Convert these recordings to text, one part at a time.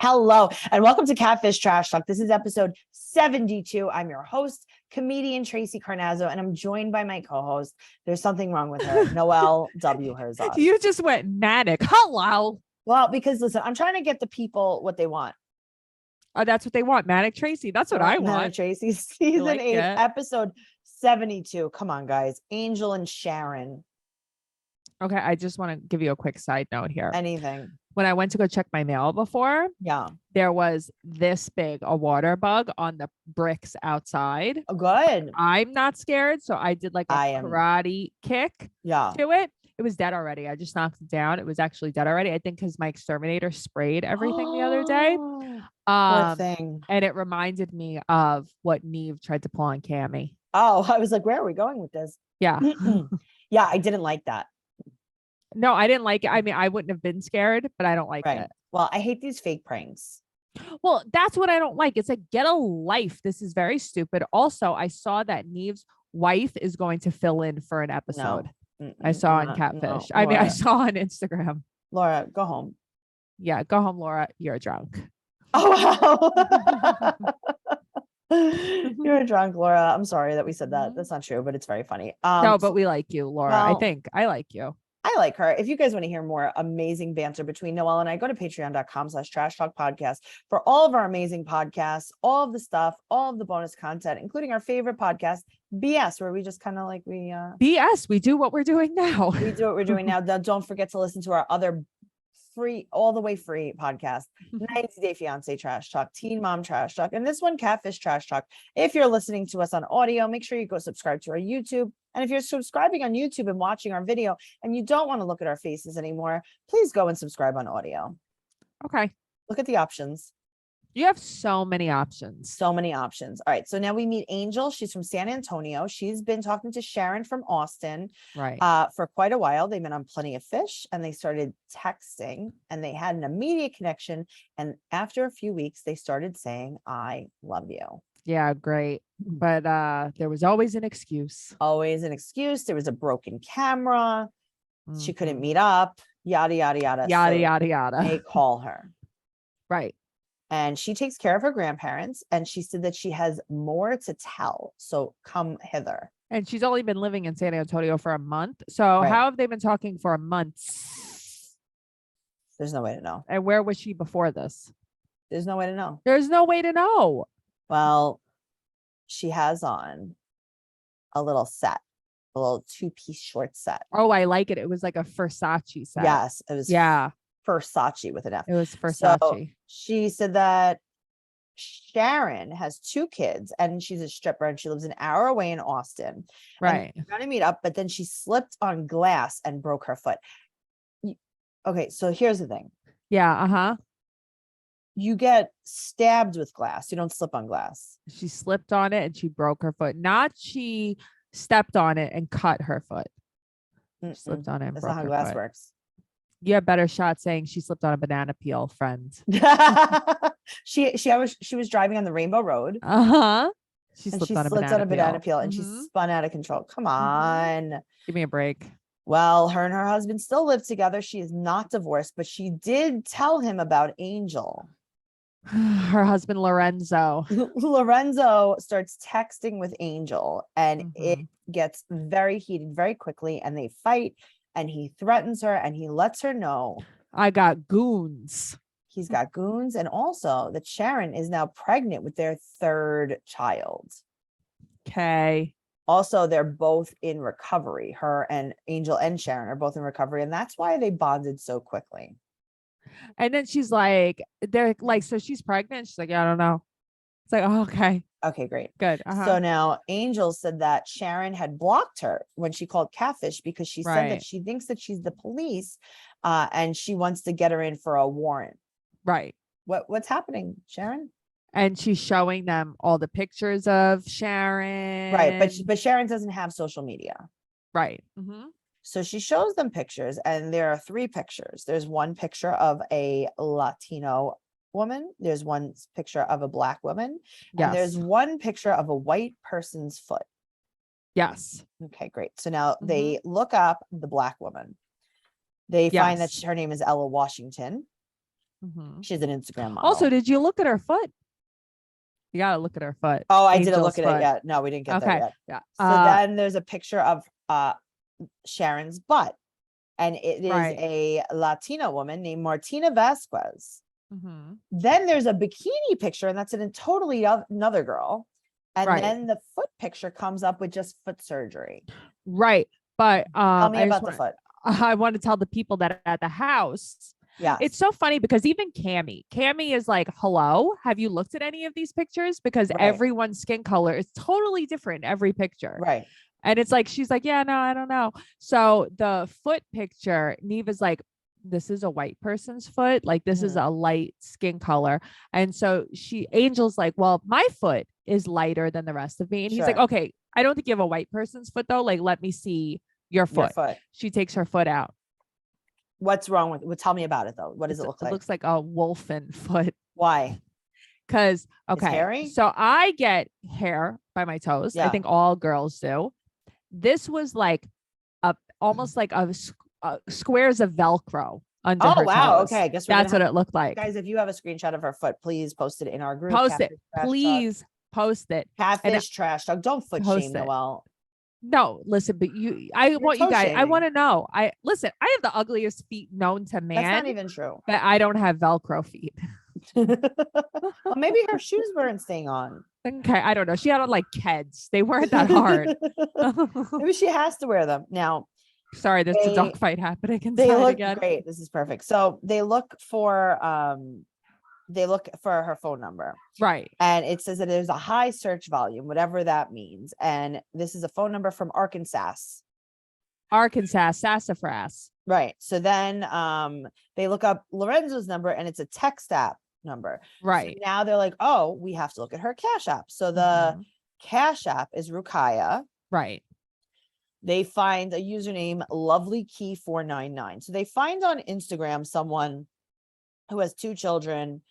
Hello, and welcome to Catfish Trash Talk. This is episode 72. I'm your host, comedian Tracey Carnazzo, and I'm joined by my co-host. There's something wrong with her, Noelle W. Herzog. You just went manic. Hello. Well, because listen, I'm trying to get the people what they want. Oh, that's what they want. Manic Tracy. That's what I want. Manic Tracy, season like 8, it. episode 72. Come on, guys. Angel and Sharon. Okay, I just want to give you a quick side note here. Anything. When I went to go check my mail before, Yeah. there was this big a water bug on the bricks outside. Oh, good. I'm not scared, so I did like a karate kick to it. It was dead already. I just knocked it down. It was actually dead already. I think because my exterminator sprayed everything the other day. Poor thing. And it reminded me of what Neve tried to pull on Cammy. Oh, I was like, where are we going with this? Yeah. Yeah, I didn't like that. No, I didn't like it. I mean, I wouldn't have been scared, but I don't like it. Well, I hate these fake pranks. Well, that's what I don't like. It's like, get a life. This is very stupid. Also, I saw that Neve's wife is going to fill in for an episode. I saw on Catfish. I mean, I saw on Instagram. Laura, go home. Yeah, go home, Laura. You're drunk. Oh, wow. You're drunk, Laura. I'm sorry that we said that. That's not true, but it's very funny. No, but we like you, Laura. Well, I think I like you. I like her. If you guys want to hear more amazing banter between Noelle and I, go to patreon.com/trash talk podcast for all of our amazing podcasts, all of the stuff, all of the bonus content, including our favorite podcast, BS, where we just kind of like BS. We do what we're doing now. We do what we're doing now. Don't forget to listen to our other free, all the way free podcast, 90 Day Fiance Trash Talk, Teen Mom Trash Talk, and this one, Catfish Trash Talk. If you're listening to us on audio, make sure you go subscribe to our YouTube. And if you're subscribing on YouTube and watching our video and you don't want to look at our faces anymore, please go and subscribe on audio. Okay. Look at the options. You have so many options. So many options. All right. So now we meet Angel. She's from San Antonio. She's been talking to Sharon from Austin for quite a while. They met on Plenty of Fish and they started texting and they had an immediate connection. And after a few weeks, they started saying, I love you. Yeah, great. But there was always an excuse. Always an excuse. There was a broken camera. She couldn't meet up. Yada, yada, yada. Yada, yada, yada. They call her. Right. And she takes care of her grandparents. And she said that she has more to tell. So come hither. And she's only been living in San Antonio for a month. So how have they been talking for a month? There's no way to know. And where was she before this? There's no way to know. There's no way to know. Well, she has on a little set, a little 2-piece short set. Oh, I like it. It was like a Versace set. Yes, it was. Yeah. Versace with an F. It was Versace. So she said that Sharon has 2 kids and she's a stripper and she lives an hour away in Austin. Right. They're going to meet up, but then she slipped on glass and broke her foot. Okay, so here's the thing. Yeah. You get stabbed with glass. You don't slip on glass. She slipped on it and she broke her foot. Not she stepped on it and cut her foot. She slipped on it and That's broke not how her glass foot. works. You have better shot saying she slipped on a banana peel, friend. She was driving on the Rainbow Road. She and slipped she on slipped on a banana peel and she Mhm. spun out of control. Come on. Give me a break. Well, her and her husband still live together. She is not divorced, but she did tell him about Angel. Her husband, Lorenzo. Lorenzo starts texting with Angel and it gets very heated very quickly and they fight and he threatens her and he lets her know. I got goons. He's got goons and also that Sharon is now pregnant with their 3rd child. Okay. Also, they're both in recovery. Her and Angel and Sharon are both in recovery. And that's why they bonded so quickly. And then she's like, they're like, so she's pregnant. She's like, yeah, I don't know. It's like, oh, okay. Okay, great. Good. So now Angel said that Sharon had blocked her when she called Catfish because she said that she thinks that she's the police and she wants to get her in for a warrant. Right. What's happening, Sharon? And she's showing them all the pictures of Sharon. Right. But Sharon doesn't have social media. Right. So she shows them pictures and there are 3 pictures. There's one picture of a Latino woman. There's one picture of a Black woman. And there's one picture of a white person's foot. Yes. Okay, great. So now they look up the Black woman. They find that her name is Ella Washington. She's an Instagram model. Also, did you look at her foot? You got to look at her foot. Oh, I didn't look Angel's at foot. it yet. No, we didn't get there yet. Yeah. So then there's a picture of Sharon's butt, and it is a Latina woman named Martina Vasquez. Then there's a bikini picture, and that's a totally another girl. And then the foot picture comes up with just foot surgery. Right. But tell me about the foot. I want to tell the people that are at the house. Yeah. It's so funny because even Cammy is like, hello, have you looked at any of these pictures? Because everyone's skin color is totally different in every picture. Right. And it's like, she's like, yeah, no, I don't know. So the foot picture, Neva's like, this is a white person's foot. Like this is a light skin color. And so Angel's like, well, my foot is lighter than the rest of me. And he's like, okay, I don't think you have a white person's foot though. Like, let me see your foot. She takes her foot out. What's wrong with it? Tell me about it though. What does it look like? It looks like a wolfen foot. Why? Because, okay. So I get hair by my toes. I think all girls do. This was like almost like squares of Velcro under her toes. Okay. I guess that's what it looked like. Guys, if you have a screenshot of her foot, please post it in our group. Post it. Please post it. Catfish trash talk. Don't foot shame Noelle. No, listen, but I want you guys, I want to know. I have the ugliest feet known to man. That's not even true. But I don't have Velcro feet. Well, maybe her shoes weren't staying on. Okay, I don't know. She had on like Keds. They weren't that hard. Maybe she has to wear them. Now, sorry, there's a dog fight happening inside they look again. Great. This is perfect. So they look for her phone number. Right. And it says that there's a high search volume, whatever that means. And this is a phone number from Arkansas, sassafras. Right. So then they look up Lorenzo's number and it's a text app number. Right. So now they're like, oh, we have to look at her Cash App. So the Cash App is Rukaya. Right. They find a username LovelyKey499. So they find on Instagram someone who has 2 children,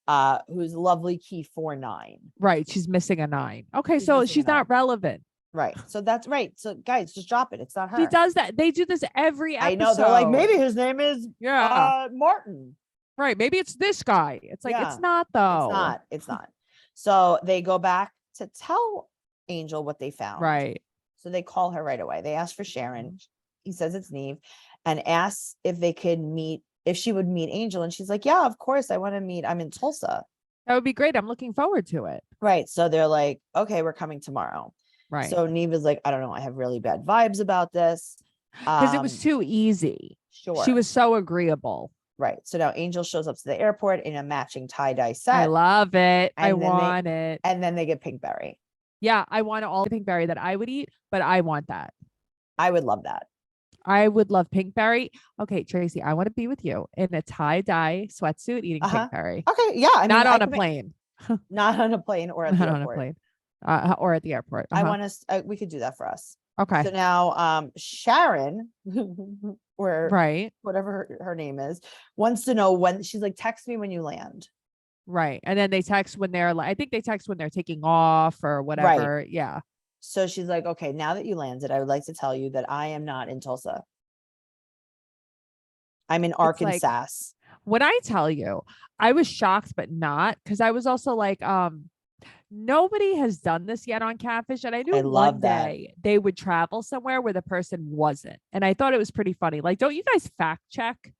who's LovelyKey49. Right. She's missing a 9. Okay. So she's not relevant. Right. So that's right. So guys, just drop it. It's not her. He does that. They do this every episode. I know. They're like, maybe his name is Martin. Right. Maybe it's this guy. It's like, it's not though. It's not. So they go back to tell Angel what they found. Right. So they call her right away. They ask for Sharon. He says it's Neve, and asks if she would meet Angel. And she's like, yeah, of course. I want to meet. I'm in Tulsa. That would be great. I'm looking forward to it. Right. So they're like, okay, we're coming tomorrow. Right. So Neve is like, I don't know. I have really bad vibes about this. Because it was too easy. Sure. She was so agreeable. Right. So now Angel shows up to the airport in a matching tie-dye set. I love it. I want it. And then they get Pinkberry. Yeah. I want all the Pinkberry that I would eat, but I want that. I would love that. I would love Pinkberry. Okay, Tracey, I want to be with you in a tie-dye sweatsuit eating Pinkberry. Okay. Yeah. Not on a plane. Not on a plane or at the airport. On a plane. Or at the airport. I want us. We could do that for us. Okay. So now, Sharon, or whatever her name is, wants to know when. She's like, text me when you land. Right, and then they text when they're like, I think they text when they're taking off or whatever. Right. Yeah. So she's like, okay, now that you landed, I would like to tell you that I am not in Tulsa. I'm in Arkansas. Like, when I tell you, I was shocked, but not, because I was also like, nobody has done this yet on Catfish. And I knew one day they would travel somewhere where the person wasn't. And I thought it was pretty funny. Like, don't you guys fact check?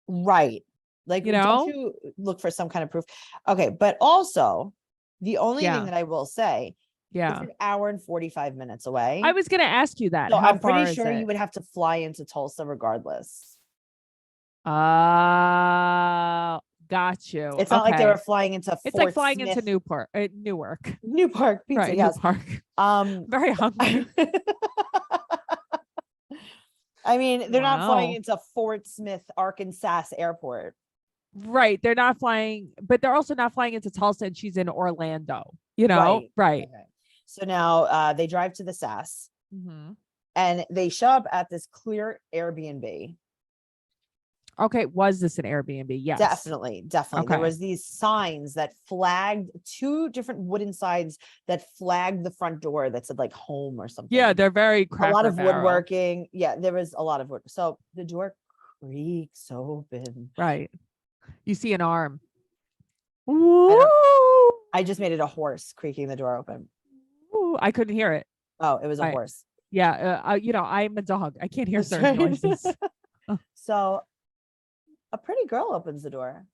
Right. Like, don't you look for some kind of proof? Okay. But also, the only thing that I will say, it's an hour and 45 minutes away. I was going to ask you that. So I'm pretty sure you would have to fly into Tulsa regardless. Got you. It's not like they were flying into It's like flying into Newark. Newark pizza, right, yes. Newark. Very hungry. I mean, they're not flying into Fort Smith, Arkansas airport. Right. They're not flying, but they're also not flying into Tulsa, and she's in Orlando, Right. Okay. So now they drive to the SAS and they show up at this clear Airbnb. Okay. Was this an Airbnb? Yes. Definitely. Okay. There was these signs that flagged 2 different wooden signs that flagged the front door that said like home or something. Yeah. They're very a lot of woodworking. Yeah. There was a lot of wood. So the door creaks open. Right. You see an arm. I just made it a horse creaking the door open. Ooh, I couldn't hear it. Oh, it was a horse. Yeah. I'm a dog. I can't hear That's certain right. noises. So a pretty girl opens the door.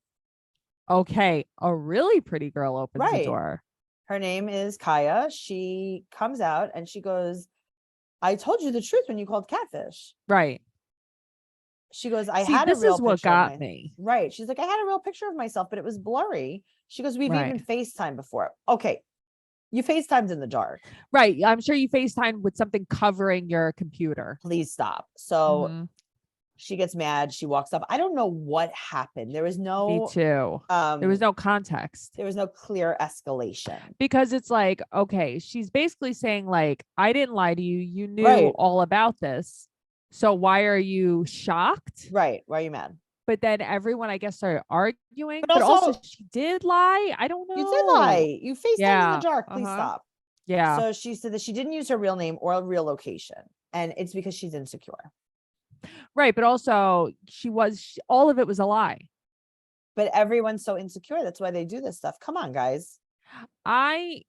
Okay. A really pretty girl opens the Right. door. Her name is Kaya. She comes out and she goes, I told you the truth when you called catfish. Right. She goes, I See, had a this real is what picture of got me. Right. She's like, I had a real picture of myself, but it was blurry. She goes, we've Right. even FaceTime before. Okay. You FaceTimed in the dark. Right. I'm sure you FaceTime with something covering your computer. Please stop. So she gets mad. She walks up. I don't know what happened. There was no. Me too. There was no context. There was no clear escalation. Because it's like, okay, she's basically saying like, I didn't lie to you. You knew Right. all about this. So why are you shocked? Right. Why are you mad? But then everyone, I guess, started arguing. But also she did lie. I don't know. You did lie. You FaceTimed in the dark. Please stop. Yeah. So she said that she didn't use her real name or a real location. And it's because she's insecure. Right. But also all of it was a lie. But everyone's so insecure. That's why they do this stuff. Come on, guys. I,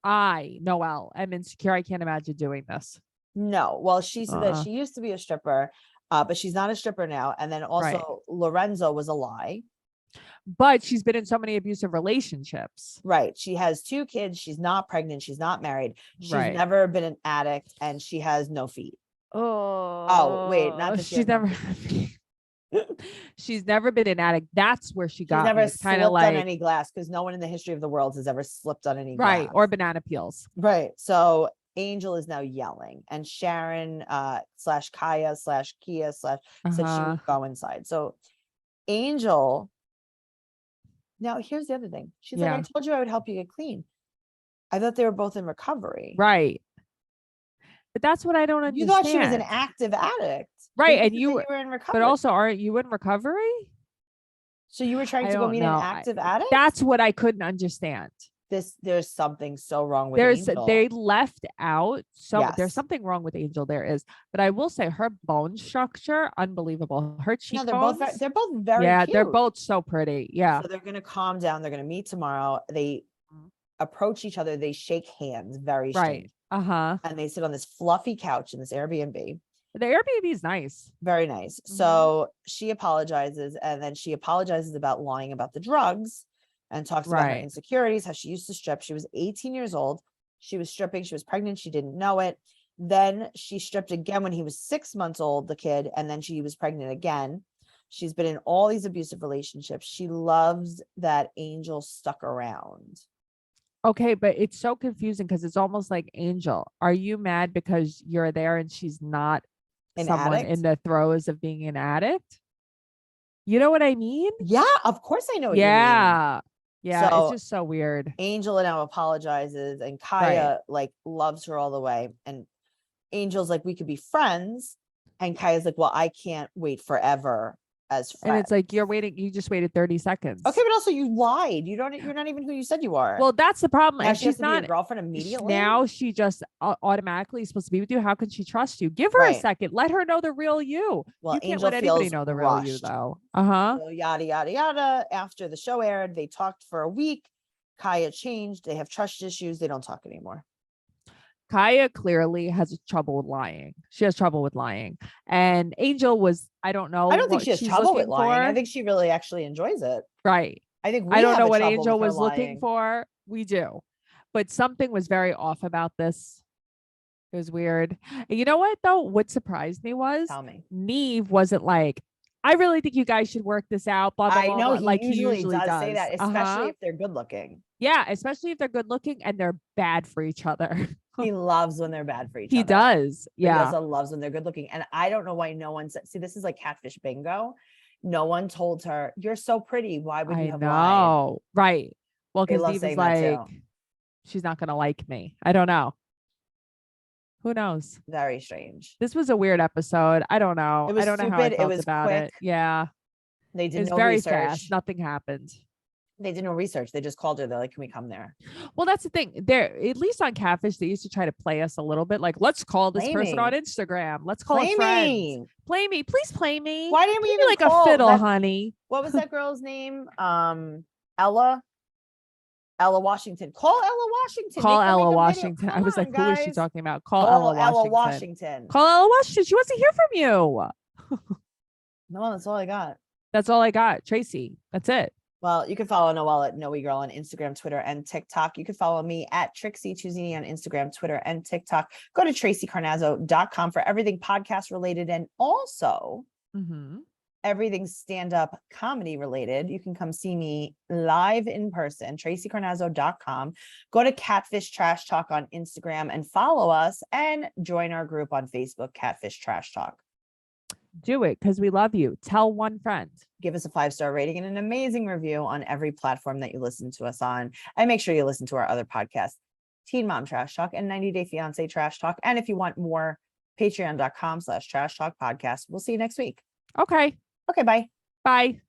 Noelle, am insecure. I can't imagine doing this. No. Well, she said that she used to be a stripper, but she's not a stripper now. And then also Lorenzo was a lie. But she's been in so many abusive relationships. Right. She has 2 kids. She's not pregnant. She's not married. She's never been an addict and she has no feet. Oh, wait, not that she's never she's never been an addict. That's where she got. She's never kind of like on any glass because no one in the history of the world has ever slipped on any glass. Or banana peels. Right. So Angel is now yelling and Sharon / Kaya / Kia / said she would go inside. So Angel. Now here's the other thing. She's like, I told you I would help you get clean. I thought they were both in recovery. Right. But that's what I don't understand. You thought she was an active addict. Right. And you were in recovery. But also, aren't you in recovery? So you were trying to go meet an active addict? That's what I couldn't understand. There's something so wrong with Angel. They left out. So there's something wrong with Angel. There is. But I will say her bone structure, unbelievable. Her cheekbones. No, they're both very cute. They're both so pretty. Yeah. So they're going to calm down. They're going to meet tomorrow. They approach each other. They shake hands. Very strange. And they sit on this fluffy couch in this Airbnb. The Airbnb is nice. Very nice. So she apologizes, and then she apologizes about lying about the drugs and talks about her insecurities, how she used to strip. She was 18 years old. She was stripping. She was pregnant. She didn't know it. Then she stripped again when he was 6 months old, the kid, and then she was pregnant again. She's been in all these abusive relationships. She loves that Angel stuck around. Okay, but it's so confusing because it's almost like, Angel, are you mad because you're there and she's not someone in the throes of being an addict? You know what I mean? Yeah, of course I know what you mean. Yeah, so, it's just so weird. Angel now apologizes and Kaya like loves her all the way. And Angel's like, we could be friends. And Kaya's like, well, I can't wait forever as friends. And it's like, you just waited 30 seconds. Okay, but also you lied. You're not even who you said you are. Well, that's the problem. Now she's not your girlfriend immediately. Now she just automatically is supposed to be with you. How can she trust you? Give her a second. Let her know the real you. Well, you can't Angel let anybody know the real you though. So yada yada yada. After the show aired, they talked for a week. Kaya changed. They have trust issues. They don't talk anymore. Kaya clearly has trouble with lying. She has trouble with lying. And Angel was, I don't know. I don't think she has trouble with lying. I think she really actually enjoys it. Right. I think I don't know what Angel was looking for. We do. But something was very off about this. It was weird. And you know what, though? What surprised me was Tell me. Neve wasn't like, I really think you guys should work this out. Blah, blah, blah. I know blah. Like he usually does say that, especially if they're good looking. Yeah, especially if they're good looking and they're bad for each other. He loves when they're bad for each other. He does. Yeah. He also loves when they're good looking. And I don't know why no one said, see, this is like catfish bingo. No one told her, you're so pretty. Why would you have lied? Right. Well, because he was like, too. She's not going to like me. I don't know. Who knows? Very strange. This was a weird episode. I don't know. It was I don't stupid. know how I felt it was about quick. it. Yeah. They did no very research. fast. Nothing happened. They did no research. They just called her. They're like, can we come there? Well, that's the thing. There, at least on Catfish, they used to try to play us a little bit. Like, let's call this Play person me. on Instagram. Let's call Play a friend. me. Play me. Please play me. Why didn't we Play me even like call a fiddle, that- honey? What was that girl's name? Ella Washington. Call Ella Washington. Call Make her Ella make a video. Washington. I Come was like, on, who is she guys. talking about? Call Call Ella Washington. Call Ella Washington. She wants to hear from you. No, that's all I got. That's all I got. Tracy. That's it. Well, you can follow Noelle at Noe Girl on Instagram, Twitter, and TikTok. You can follow me at Trixie Tuzini on Instagram, Twitter, and TikTok. Go to TraceyCarnazzo.com for everything podcast related and also everything stand-up comedy related. You can come see me live in person, TraceyCarnazzo.com. Go to Catfish Trash Talk on Instagram and follow us and join our group on Facebook, Catfish Trash Talk. Do it because we love you. Tell one friend. Give us a 5-star rating and an amazing review on every platform that you listen to us on. And make sure you listen to our other podcasts, Teen Mom Trash Talk and 90 Day Fiance Trash Talk. And if you want more, patreon.com/Trash Talk Podcast. We'll see you next week. Okay. Okay, bye. Bye.